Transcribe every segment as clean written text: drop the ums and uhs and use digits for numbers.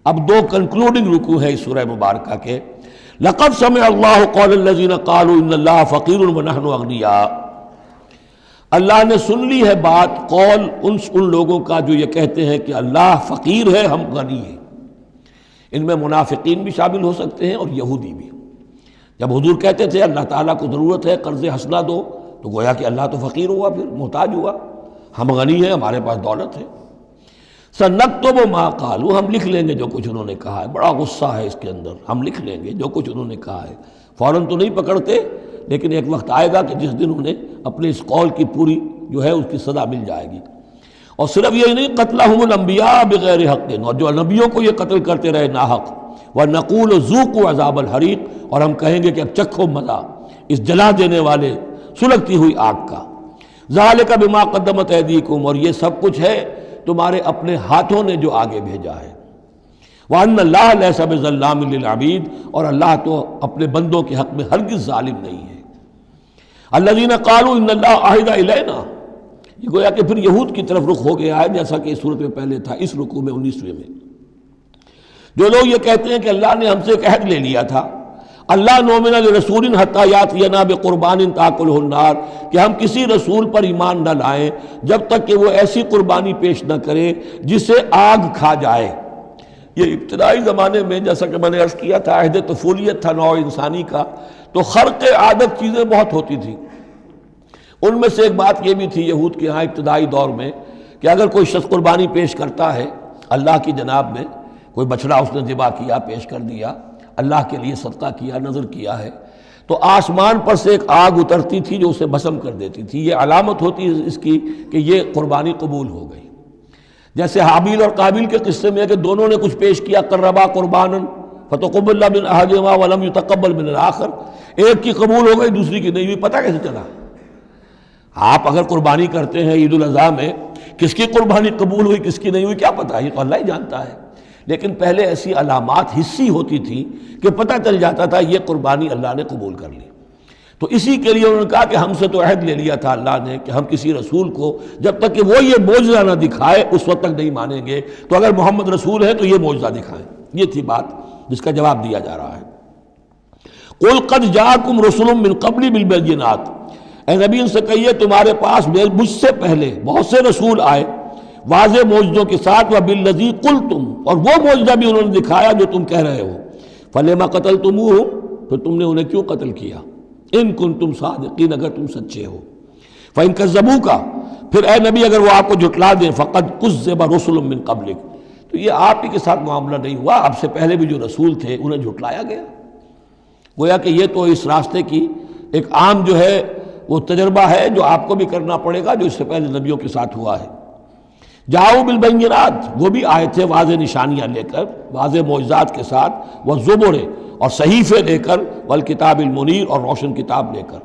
اب دو کنکلوڈنگ رکوع ہے اس سورہ مبارکہ کے. لقد سمع اللہ قول الذین قالوا ان اللہ فقیر ونحن اغنیاء. اللہ نے سن لی ہے بات، قول ان لوگوں کا جو یہ کہتے ہیں کہ اللہ فقیر ہے، ہم غنی ہیں. ان میں منافقین بھی شامل ہو سکتے ہیں اور یہودی بھی. جب حضور کہتے تھے اللہ تعالیٰ کو ضرورت ہے قرض حسنہ دو، تو گویا کہ اللہ تو فقیر ہوا، پھر محتاج ہوا. ہم غنی ہیں، ہمارے پاس دولت ہے. سنکتب ما قالوا، ہم لکھ لیں گے جو کچھ انہوں نے کہا ہے. بڑا غصہ ہے اس کے اندر. ہم لکھ لیں گے جو کچھ انہوں نے کہا ہے. فوراً تو نہیں پکڑتے، لیکن ایک وقت آئے گا کہ جس دن انہیں اپنے اس قول کی پوری جو ہے اس کی سزا مل جائے گی. اور صرف یہی نہیں، قتلہم الانبیاء بغیر حق، اور جو نبیوں کو یہ قتل کرتے رہے ناحق. وَنَقُولُ ذُوقُوا عَذَابَ الْحَرِيقِ، اور ہم کہیں گے کہ اب چکھو مزہ اس جلا دینے والے سلگتی ہوئی آگ کا. ذَلِكَ بِمَا قَدَّمَتْ أَيْدِيكُمْ، اور یہ سب کچھ ہے تمہارے اپنے ہاتھوں نے جو آگے بھیجا ہے. وَأَنَّ اللَّهَ لَيْسَ بِظَلَّامٍ لِّلْعَبِيدِ، اور اللہ تو اپنے بندوں کے حق میں ہرگز ظالم نہیں ہے. الَّذِينَ قَالُوا إِنَّ اللَّهَ عَهِدَ إِلَيْنَا، یہ گویا کہ پھر یہود کی طرف رخ ہو گیا ہے، جیسا کہ اس صورت میں پہلے تھا اس رکوع میں 19ویں میں. جو لوگ یہ کہتے ہیں کہ اللہ نے ہم سے ایک عہد لے لیا تھا، اللہ نؤمن لرسول حتی یاتینا بقربان تاکلہ النار، کہ ہم کسی رسول پر ایمان نہ لائیں جب تک کہ وہ ایسی قربانی پیش نہ کرے جسے آگ کھا جائے. یہ ابتدائی زمانے میں جیسا کہ میں نے عرض کیا تھا، عہد طفولیت تھا نوع انسانی کا، تو خرق عادت چیزیں بہت ہوتی تھی. ان میں سے ایک بات یہ بھی تھی یہود کے ہاں ابتدائی دور میں کہ اگر کوئی شخص قربانی پیش کرتا ہے اللہ کی جناب میں، کوئی بچڑا اس نے ذبح کیا، پیش کر دیا، اللہ کے لیے صدقہ کیا، نذر کیا ہے، تو آسمان پر سے ایک آگ اترتی تھی جو اسے بھسم کر دیتی تھی. یہ علامت ہوتی ہے اس کی کہ یہ قربانی قبول ہو گئی. جیسے حابیل اور قابیل کے قصے میں ہے کہ دونوں نے کچھ پیش کیا، قربا قربانا فتقبل من احدہما ولم یتقبل من الآخر، ایک کی قبول ہو گئی دوسری کی نہیں ہوئی. پتہ کیسے چلا؟ آپ اگر قربانی کرتے ہیں عید الاضحیٰ میں، کس کی قربانی قبول ہوئی کس کی نہیں ہوئی کیا پتہ، یہ تو اللہ ہی جانتا ہے. لیکن پہلے ایسی علامات حسی ہوتی تھی کہ پتہ چل جاتا تھا یہ قربانی اللہ نے قبول کر لی. تو اسی کے لیے انہوں نے کہا کہ ہم سے تو عہد لے لیا تھا اللہ نے کہ ہم کسی رسول کو جب تک کہ وہ یہ معجزہ نہ دکھائے اس وقت تک نہیں مانیں گے، تو اگر محمد رسول ہے تو یہ معجزہ دکھائیں. یہ تھی بات جس کا جواب دیا جا رہا ہے. قُلْ قَدْ جَاءَكُمْ رُسُلٌ مِّن قَبْلِ بِالْبَيِّنَاتِ، اے نبی ان سے کہیے تمہارے پاس مجھ سے پہلے بہت سے رسول آئے واضح معجزوں کے ساتھ، وَبِالَّذِي قُلْتُمْ، اور وہ معجزہ بھی انہوں نے دکھایا جو تم کہہ رہے ہو. فَلِمَ قَتَلْتُمُوهُمْ، پھر تم نے انہیں کیوں قتل کیا؟ ان کنتم صادقین، اگر تم سچے ہو. فَإِن كَذَّبُوكَ، پھر اے نبی اگر وہ آپ کو جھٹلا دیں، فَقَدْ كُذِّبَ رُسُلٌ مِّن قَبْلِكَ، تو یہ آپ ہی کے ساتھ معاملہ نہیں ہوا، آپ سے پہلے بھی جو رسول تھے انہیں جھٹلایا گیا. گویا کہ یہ تو اس راستے کی ایک عام جو ہے وہ تجربہ ہے جو آپ کو بھی کرنا پڑے گا جو اس سے پہلے نبیوں کے ساتھ ہوا ہے. جاؤ بالبینات، وہ بھی آئے تھے واضح نشانیاں لے کر، واضح معجزات کے ساتھ، والزبر، اور صحیفے لے کر، والکتاب المنیر، اور روشن کتاب لے کر.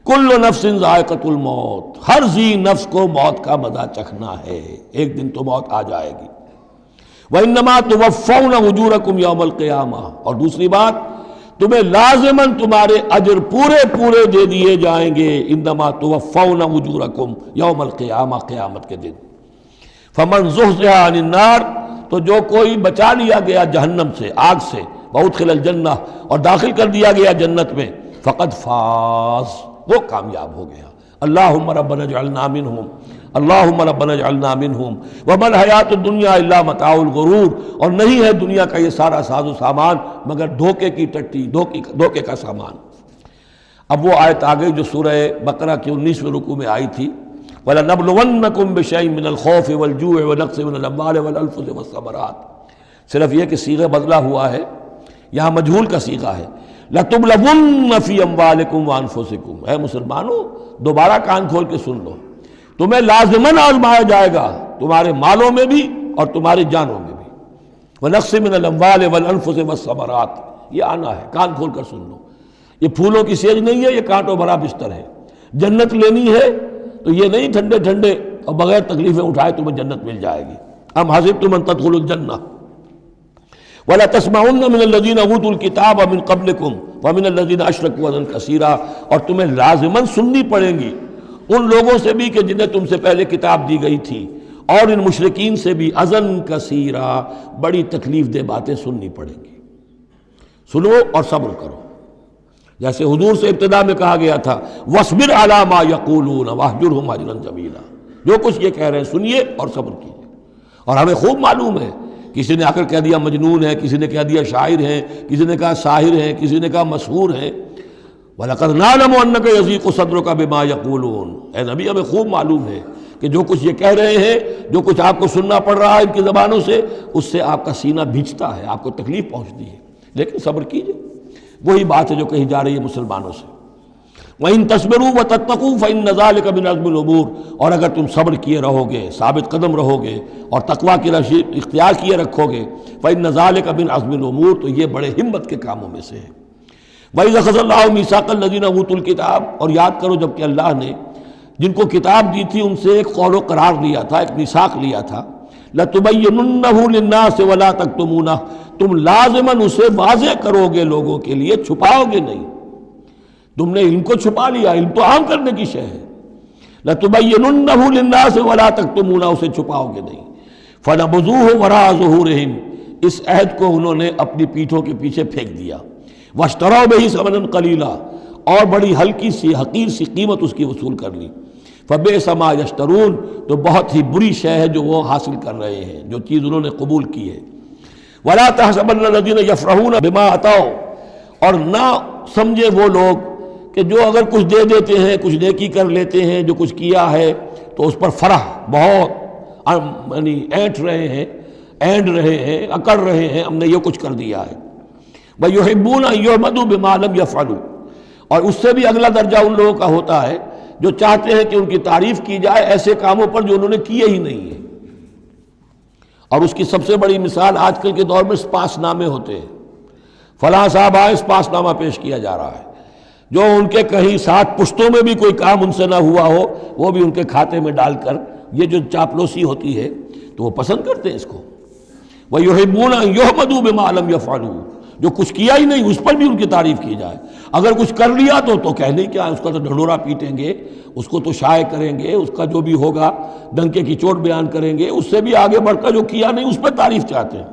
کل نفس ذائقۃ الموت، ہر ذی نفس کو موت کا مزہ چکھنا ہے، ایک دن تو موت آ جائے گی. وانما توفون اجورکم یوم القیامہ، اور دوسری بات تمہیں لازماً تمہارے اجر پورے پورے دے دیے جائیں گے. انما توفون اجورکم یوم القیامہ، قیامت کے دن. فمن زحزح عن النار، تو جو کوئی بچا لیا گیا جہنم سے، آگ سے، وادخل الجنہ، اور داخل کر دیا گیا جنت میں، فقد فاز، وہ کامیاب ہو گیا. اللہم ربنا اجعلنا منہم، اللہم ربنا اجعلنا منہم، وما الحیات الدنیا الا متاع الغرور، اور نہیں ہے دنیا کا یہ سارا ساز و سامان مگر دھوکے کی ٹٹی، دھوکے کا سامان. اب وہ آیت آ گئی جو سورہ بقرہ کے 19ویں رکوع میں آئی تھی، وَلَنَبْلُوَنَّكُمْ بِشَيْءٍ مِّنَ الْخَوْفِ وَالْجُوعِ وَنَقْصٍ مِّنَ الْأَمْوَالِ وَالْأَنفُسِ وَالثَّمَرَاتِ. صرف یہ کہ صیغہ بدلہ ہوا ہے، یہاں مجہول کا صیغہ ہے. لَتُبْلَوُنَّ فِي أَمْوَالِكُمْ وَأَنفُسِكُمْ، اے مسلمانوں دوبارہ کان کھول کے سن لو، تمہیں لازماً آزمایا جائے گا تمہارے مالوں میں بھی اور تمہاری جانوں میں بھی. وَنَقْصٍ مِّنَ الْأَمْوَالِ وَالْأَنفُسِ وَالثَّمَرَاتِ، یہ آنا ہے، کان کھول کر سن لو. یہ پھولوں کی سیج نہیں ہے، یہ کانٹوں بھرا بستر ہے. جنت لینی ہے تو یہ نہیں ٹھنڈے ٹھنڈے اور بغیر تکلیفیں اٹھائے تمہیں جنت مل جائے گی. ام حسبتم ان تدخلوا الجنہ ولا تسمعن من الذین اوتوا الکتاب من قبلکم ومن الذین اشرکوا اذی کثیرا، اور تمہیں لازماً سننی پڑیں گی ان لوگوں سے بھی کہ جنہیں تم سے پہلے کتاب دی گئی تھی، اور ان مشرکین سے بھی اذن کثیرا، بڑی تکلیف دہ باتیں سننی پڑیں گی۔ سنو اور صبر کرو، جیسے حضور سے ابتدا میں کہا گیا تھا وَاصْبِرْ عَلَىٰ مَا يَقُولُونَ وَاهْجُرْهُمْ هَجْرًا جَمِيلًا، جو کچھ یہ کہہ رہے ہیں سنیے اور صبر کیجیے۔ اور ہمیں خوب معلوم ہے، کسی نے آ کر کہہ دیا مجنون ہے، کسی نے کہہ دیا شاعر ہے، کسی نے کہا ساحر ہے، کسی نے کہا مسحور ہے۔ وَلَقَدْ نَعْلَمُ أَنَّكَ يَضِيقُ صَدْرُكَ بِمَا يَقُولُونَ، اے نبی ہمیں خوب معلوم ہے کہ جو کچھ یہ کہہ رہے ہیں، جو کچھ آپ کو سننا پڑ رہا ہے ان کی زبانوں سے، اس سے آپ کا سینہ بھیجتا ہے، آپ کو تکلیف پہنچتی ہے، لیکن صبر کیجیے۔ وہی بات ہے جو کہی جا رہی ہے مسلمانوں سے، وَإِن تَصْبِرُوا وَتَتَّقُوا فَإِنَّ ذَلِكَ مِنْ عَزْمِ الْأُمُورِ، اور اگر تم صبر کیے رہو گے، ثابت قدم رہو گے اور تقویٰ کی راہ اختیار کیے رکھو گے، فَإِنَّ ذَلِكَ مِنْ عَزْمِ الْأُمُورِ، تو یہ بڑے ہمت کے کاموں میں سے ہے۔ وَإِذْ أَخَذَ اللَّهُ مِيثَاقَ الَّذِينَ أُوتُوا الْكِتَابَ، اور یاد کرو جب کہ اللہ نے جن کو کتاب دی تھی ان سے ایک قول و قرار لیا تھا، ایک میثاق لیا تھا، لَتُبَيِّنُنَّهُ لِلنَّاسِ وَلَا تَكْتُمُونَهُ، تم لازماً اسے واضح کرو گے لوگوں کے لیے، چھپاؤ گے نہیں۔ تم نے علم کو چھپا لیا، علم تو عام کرنے کی شے ہے۔ لَتُبَيِّنُنَّهُ لِلنَّاسِ وَلَا تَكْتُمُونَهُ، اسے چھپاؤ گے نہیں۔ فَنَبَذُوهُ وَرَاءَ ظُهُورِهِمْ، اس عہد کو انہوں نے اپنی پیٹھوں کے پیچھے پھینک دیا۔ وَاشْتَرَوْا بِهِ ثَمَنًا قَلِيلًا، اور بڑی ہلکی سی حقیر سی قیمت اس کی وصول کر لی۔ فَبِئْسَ مَا يَشْتَرُونَ، تو بہت ہی بری شے ہے جو وہ حاصل کر رہے ہیں، جو چیز انہوں نے قبول کی ہے۔ وَلَا تَحْسَبَنَّ الَّذِينَ يَفْرَحُونَ بِمَا أَتَوْا، اور نہ سمجھے وہ لوگ کہ جو اگر کچھ دے دیتے ہیں، کچھ نیکی کر لیتے ہیں، جو کچھ کیا ہے تو اس پر فرح بہت یعنی اینٹ رہے ہیں، اینڈ رہے ہیں، اکڑ رہے ہیں، ہم نے یہ کچھ کر دیا ہے۔ وَيُحِبُّونَ أَن يُحْمَدُوا بِمَا لَمْ يَفْعَلُوا، اور اس سے بھی اگلا درجہ ان لوگوں کا ہوتا ہے جو چاہتے ہیں کہ ان کی تعریف کی جائے ایسے کاموں پر جو انہوں نے کیے ہی نہیں ہیں۔ اور اس کی سب سے بڑی مثال آج کل کے دور میں سپاس نامے ہوتے ہیں، فلاں صاحب آئے سپاس نامہ پیش کیا جا رہا ہے، جو ان کے کہیں 7 پشتوں میں بھی کوئی کام ان سے نہ ہوا ہو وہ بھی ان کے کھاتے میں ڈال کر، یہ جو چاپلوسی ہوتی ہے تو وہ پسند کرتے ہیں اس کو۔ وَيُحِبُّونَ أَن يُحْمَدُوا بِمَا لَمْ يَفْعَلُوا، جو کچھ کیا ہی نہیں اس پر بھی ان کی تعریف کی جائے، اگر کچھ کر لیا تو کہنے کیا، اس کا تو ڈھنڈورا پیٹیں گے، اس کو تو شائع کریں گے، اس کا جو بھی ہوگا ڈنکے کی چوٹ بیان کریں گے، اس سے بھی آگے بڑھ کر جو کیا نہیں اس پر تعریف چاہتے ہیں۔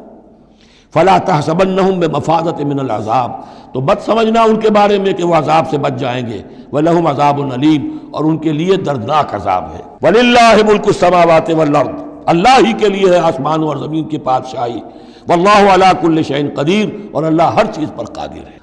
فَلَا تَحْسَبَنَّهُم بِمَفَازَةٍ مِّنَ الْعَذَابِ، تو مت سمجھنا ان کے بارے میں کہ وہ عذاب سے بچ جائیں گے، وَلَهُمْ عَذَابٌ أَلِيمٌ، اور ان کے لیے دردناک عذاب ہے۔ وَلِلَّهِ مُلْكُ السَّمَاوَاتِ وَالْأَرْضِ، اللہ ہی کے لیے ہے آسمانوں اور زمین کی بادشاہی، وَاللَّهُ عَلَىٰ كُلِّ شَيْءٍ قَدِيرٌ، اور اللہ ہر چیز پر قادر ہے۔